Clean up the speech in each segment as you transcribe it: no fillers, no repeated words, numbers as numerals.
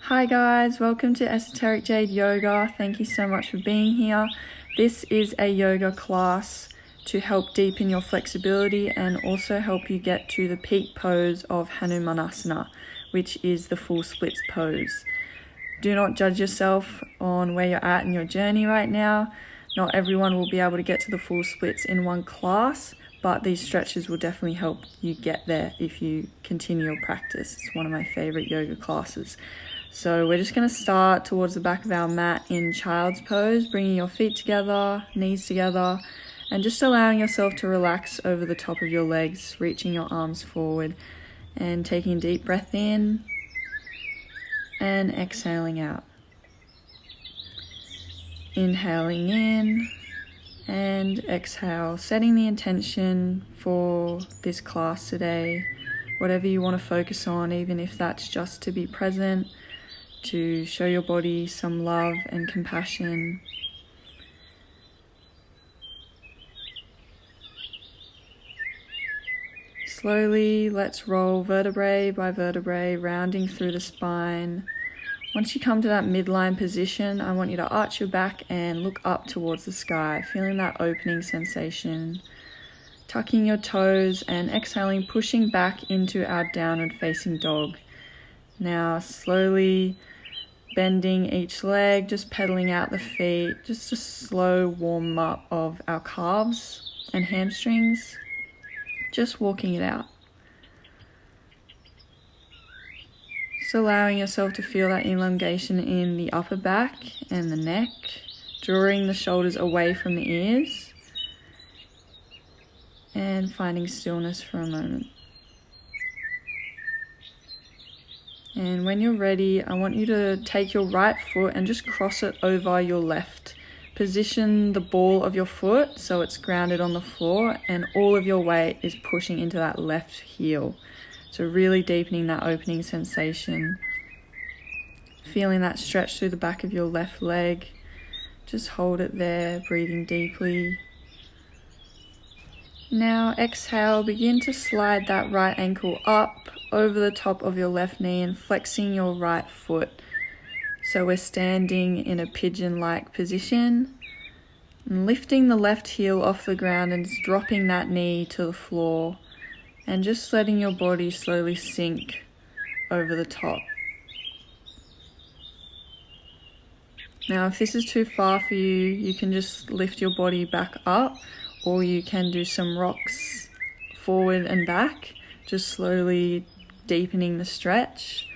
Hi guys, welcome to Esoteric Jade Yoga. Thank you so much for being here. This is a yoga class to help deepen your flexibility and also help you get to the peak pose of Hanumanasana, which is the full splits pose. Do not judge yourself on where you're at in your journey right now. Not everyone will be able to get to the full splits in one class, but these stretches will definitely help you get there if you continue your practice. It's one of my favorite yoga classes. So we're just going to start towards the back of our mat in child's pose, bringing your feet together, knees together, and just allowing yourself to relax over the top of your legs, reaching your arms forward and taking a deep breath in and exhaling out. Inhaling in and exhale, setting the intention for this class today, whatever you want to focus on, even if that's just to be present, to show your body some love and compassion. Slowly, let's roll vertebrae by vertebrae, rounding through the spine. Once you come to that midline position, I want you to arch your back and look up towards the sky, feeling that opening sensation. Tucking your toes and exhaling, pushing back into our downward facing dog. Now slowly bending each leg, just pedaling out the feet, just a slow warm up of our calves and hamstrings, just walking it out. Just allowing yourself to feel that elongation in the upper back and the neck, drawing the shoulders away from the ears and finding stillness for a moment. And when you're ready, I want you to take your right foot and just cross it over your left. Position the ball of your foot so it's grounded on the floor and all of your weight is pushing into that left heel. So really deepening that opening sensation. Feeling that stretch through the back of your left leg. Just hold it there, breathing deeply. Now exhale, begin to slide that right ankle up over the top of your left knee and flexing your right foot. So we're standing in a pigeon-like position and lifting the left heel off the ground and dropping that knee to the floor and just letting your body slowly sink over the top. Now if this is too far for you, you can just lift your body back up, or you can do some rocks forward and back, just slowly deepening the stretch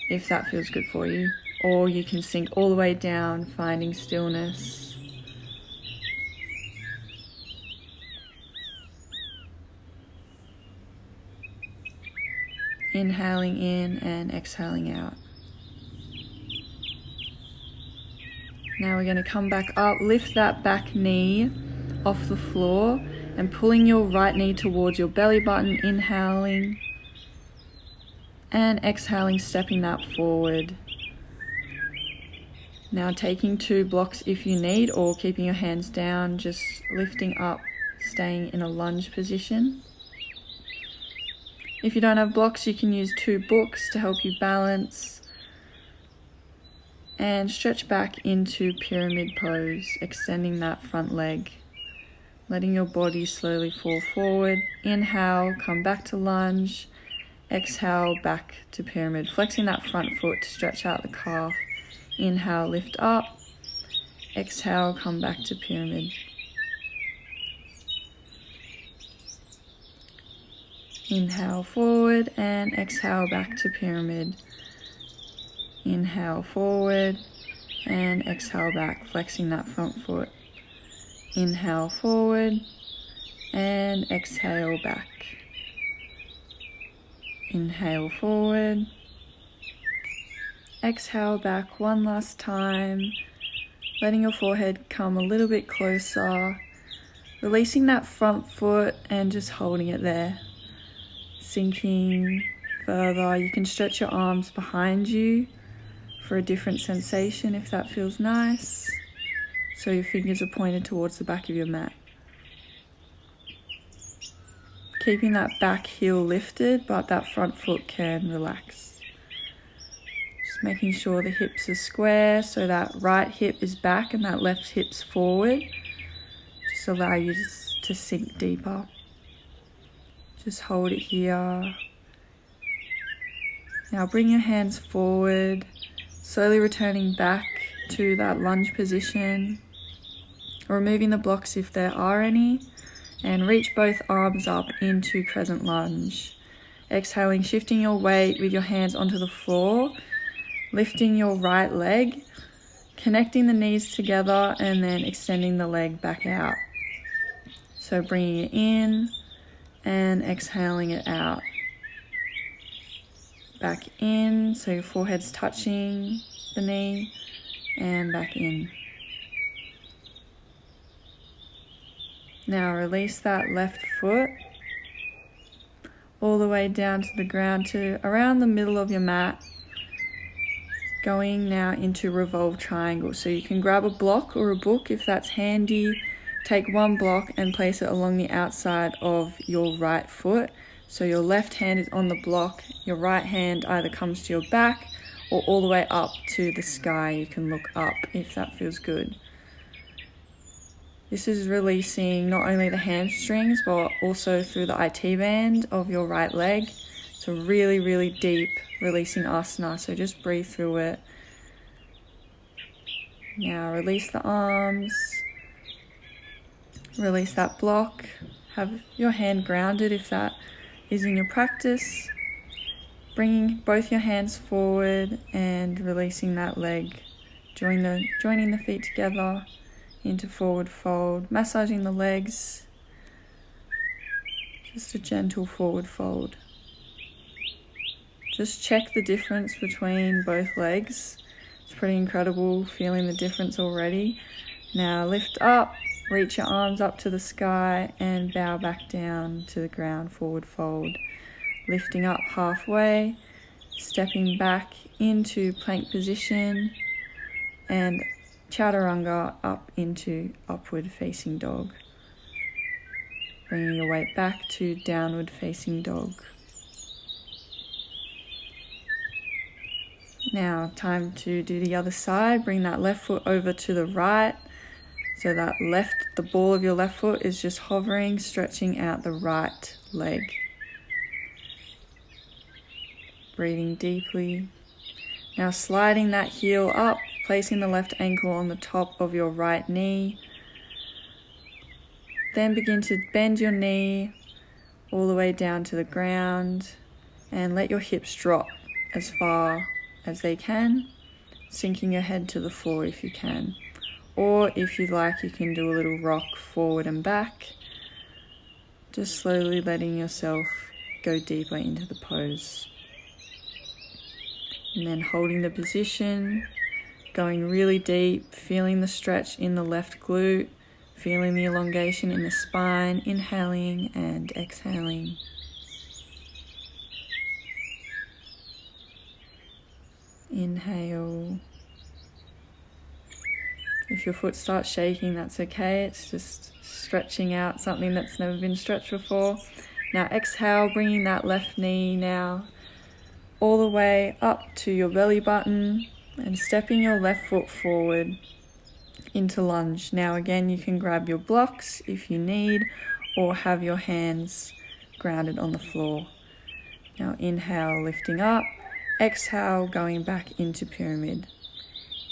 if that feels good for you. Or you can sink all the way down, finding stillness. Inhaling in and exhaling out. Now we're going to come back up, lift that back knee off the floor and pulling your right knee towards your belly button, inhaling and exhaling, stepping that forward. Now taking 2 blocks if you need, or keeping your hands down, just lifting up, staying in a lunge position. If you don't have blocks, you can use 2 books to help you balance. And stretch back into pyramid pose, extending that front leg. Letting your body slowly fall forward. Inhale, come back to lunge. Exhale, back to pyramid. Flexing that front foot to stretch out the calf. Inhale, lift up. Exhale, come back to pyramid. Inhale forward and exhale back to pyramid. Inhale forward and exhale back, flexing that front foot. Inhale forward and exhale back. Inhale forward. Exhale back one last time, letting your forehead come a little bit closer. Releasing that front foot and just holding it there. Sinking further. You can stretch your arms behind you for a different sensation if that feels nice. So your fingers are pointed towards the back of your mat. Keeping that back heel lifted, but that front foot can relax. Just making sure the hips are square so that right hip is back and that left hip's forward. Just allow you to sink deeper. Just hold it here. Now bring your hands forward, slowly returning back to that lunge position, removing the blocks if there are any, and reach both arms up into crescent lunge. Exhaling, shifting your weight with your hands onto the floor, lifting your right leg, connecting the knees together, and then extending the leg back out. So bringing it in and exhaling it out. Back in, so your forehead's touching the knee, and back in. Now release that left foot all the way down to the ground to around the middle of your mat. Going now into revolve triangle. So you can grab a block or a book if that's handy. Take one block and place it along the outside of your right foot. So your left hand is on the block, your right hand either comes to your back or all the way up to the sky. You can look up if that feels good. This is releasing not only the hamstrings but also through the IT band of your right leg. So really, really deep releasing asana. So just breathe through it. Now release the arms. Release that block. Have your hand grounded if that is in your practice. Bringing both your hands forward and releasing that leg. Joining the feet together into forward fold. Massaging the legs. Just a gentle forward fold. Just check the difference between both legs. It's pretty incredible feeling the difference already. Now lift up, reach your arms up to the sky and bow back down to the ground, forward fold. Lifting up halfway, stepping back into plank position and chaturanga up into upward facing dog. Bringing your weight back to downward facing dog. Now time to do the other side. Bring that left foot over to the right. So that the ball of your left foot is just hovering, stretching out the right leg. Breathing deeply. Now sliding that heel up, placing the left ankle on the top of your right knee. Then begin to bend your knee all the way down to the ground and let your hips drop as far as they can, sinking your head to the floor if you can. Or if you'd like, you can do a little rock forward and back, just slowly letting yourself go deeper into the pose. And then holding the position, going really deep, feeling the stretch in the left glute, feeling the elongation in the spine, inhaling and exhaling. Inhale. If your foot starts shaking, that's okay. It's just stretching out something that's never been stretched before. Now exhale, bringing that left knee now all the way up to your belly button and stepping your left foot forward into lunge. Now again, you can grab your blocks if you need or have your hands grounded on the floor. Now inhale, lifting up. Exhale, going back into pyramid.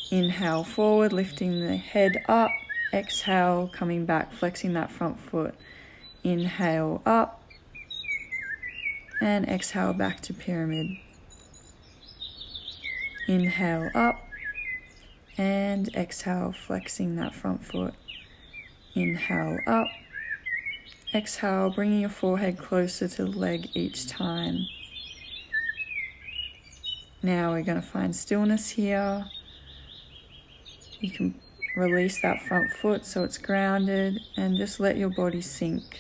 Inhale forward, lifting the head up. Exhale, coming back, flexing that front foot. Inhale up. And exhale back to pyramid. Inhale up. And exhale, flexing that front foot. Inhale up. Exhale, bringing your forehead closer to the leg each time. Now we're going to find stillness here. You can release that front foot so it's grounded and just let your body sink.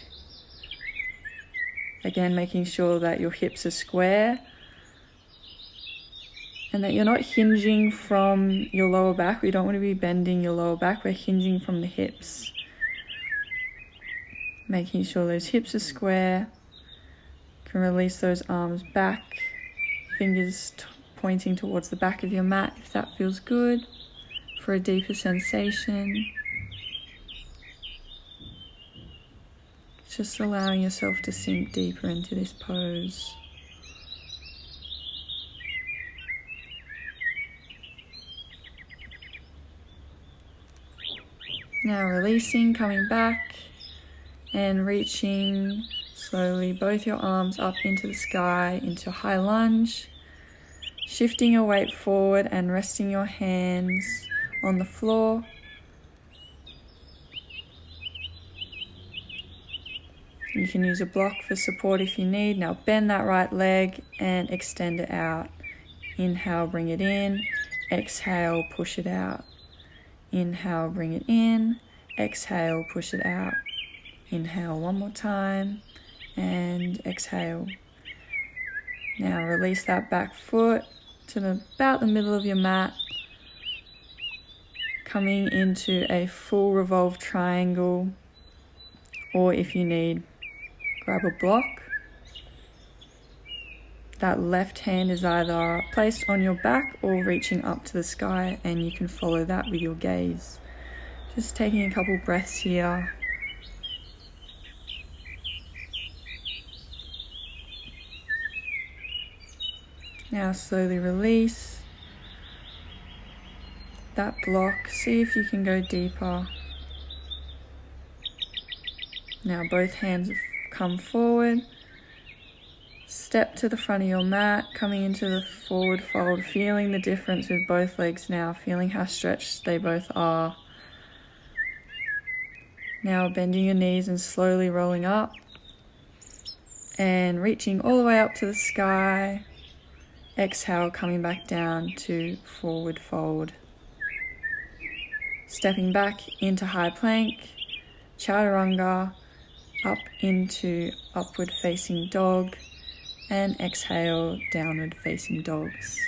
Again, making sure that your hips are square and that you're not hinging from your lower back. We don't want to be bending your lower back. We're hinging from the hips. Making sure those hips are square. You can release those arms back, fingers pointing towards the back of your mat if that feels good for a deeper sensation. Just allowing yourself to sink deeper into this pose. Now releasing, coming back and reaching slowly both your arms up into the sky, into high lunge, shifting your weight forward and resting your hands on the floor. You can use a block for support if you need. Now bend that right leg and extend it out. Inhale, bring it in. Exhale, push it out. Inhale, bring it in. Exhale, push it out. Inhale one more time and exhale. Now release that back foot to about the middle of your mat, coming into a full revolved triangle, or if you need, grab a block. That left hand is either placed on your back or reaching up to the sky, and you can follow that with your gaze. Just taking a couple breaths here. Now slowly release that block. See if you can go deeper. Now both hands come forward. Step to the front of your mat, coming into the forward fold, feeling the difference with both legs now, feeling how stretched they both are. Now bending your knees and slowly rolling up and reaching all the way up to the sky. Exhale, coming back down to forward fold. Stepping back into high plank, chaturanga, up into upward facing dog, and exhale, downward facing dogs.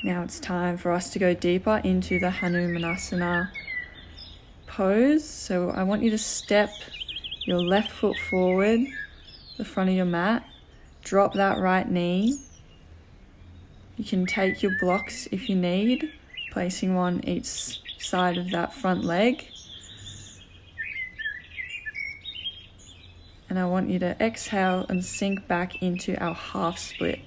Now it's time for us to go deeper into the Hanumanasana pose. So I want you to step your left foot forward, the front of your mat, drop that right knee. You can take your blocks if you need, placing one each side of that front leg. And I want you to exhale and sink back into our half split.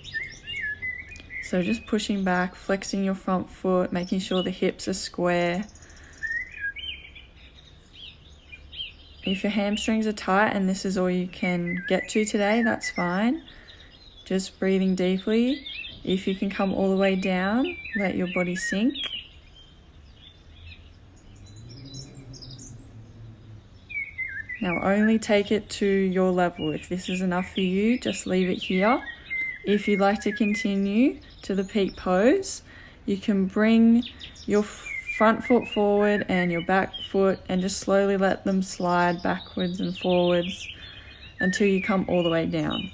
So just pushing back, flexing your front foot, making sure the hips are square. If your hamstrings are tight and this is all you can get to today, that's fine. Just breathing deeply. If you can come all the way down, let your body sink. Now only take it to your level. If this is enough for you, just leave it here. If you'd like to continue to the peak pose, you can bring your front foot forward and your back foot and just slowly let them slide backwards and forwards until you come all the way down.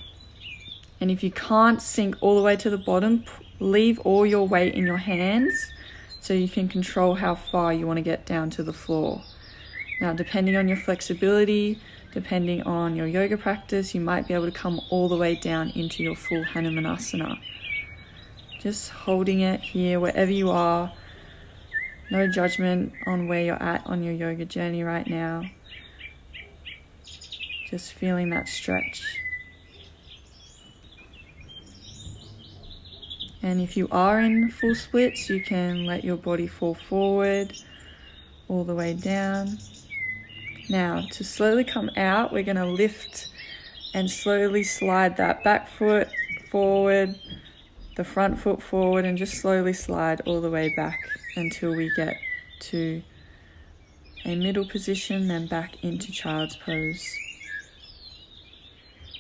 And if you can't sink all the way to the bottom, leave all your weight in your hands so you can control how far you want to get down to the floor. Now, depending on your flexibility, depending on your yoga practice, you might be able to come all the way down into your full Hanumanasana. Just holding it here wherever you are. No judgment on where you're at on your yoga journey right now. Just feeling that stretch. And if you are in full splits, you can let your body fall forward all the way down. Now, to slowly come out, we're going to lift and slowly slide that back foot forward, the front foot forward, and just slowly slide all the way back until we get to a middle position, then back into child's pose.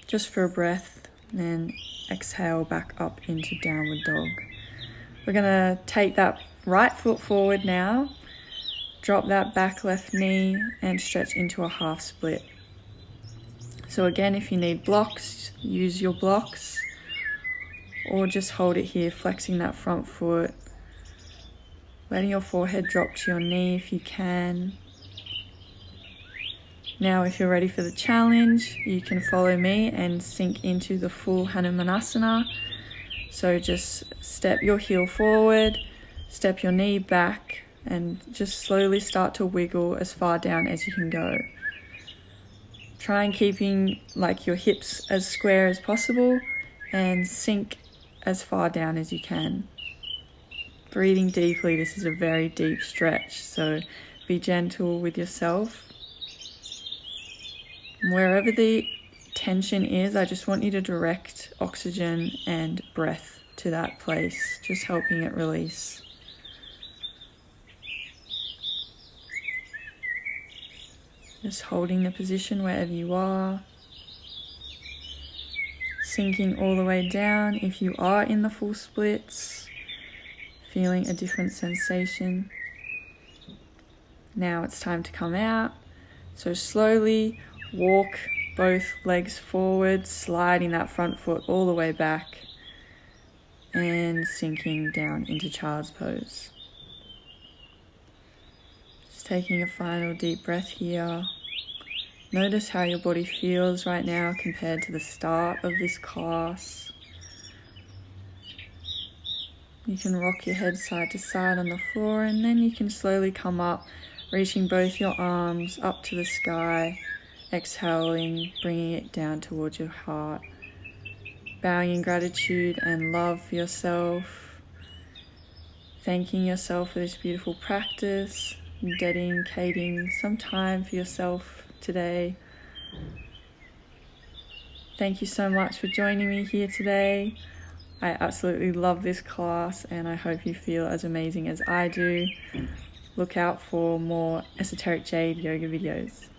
Just for a breath, then exhale back up into downward dog. We're going to take that right foot forward now, drop that back left knee and stretch into a half split. So again, if you need blocks, use your blocks, or just hold it here, flexing that front foot, letting your forehead drop to your knee if you can. Now, if you're ready for the challenge, you can follow me and sink into the full Hanumanasana. So just step your heel forward, step your knee back, and just slowly start to wiggle as far down as you can go. Try and keeping like your hips as square as possible and sink as far down as you can. Breathing deeply, this is a very deep stretch, so be gentle with yourself. Wherever the tension is, I just want you to direct oxygen and breath to that place, just helping it release. Just holding the position wherever you are. Sinking all the way down if you are in the full splits, feeling a different sensation. Now it's time to come out. So slowly walk both legs forward, sliding that front foot all the way back and sinking down into child's pose. Just taking a final deep breath here. Notice how your body feels right now compared to the start of this class. You can rock your head side to side on the floor, and then you can slowly come up, reaching both your arms up to the sky, exhaling, bringing it down towards your heart. Bowing in gratitude and love for yourself, thanking yourself for this beautiful practice, and dedicating some time for yourself today. Thank you so much for joining me here today. I absolutely love this class and I hope you feel as amazing as I do. Look out for more Esoteric Jade yoga videos.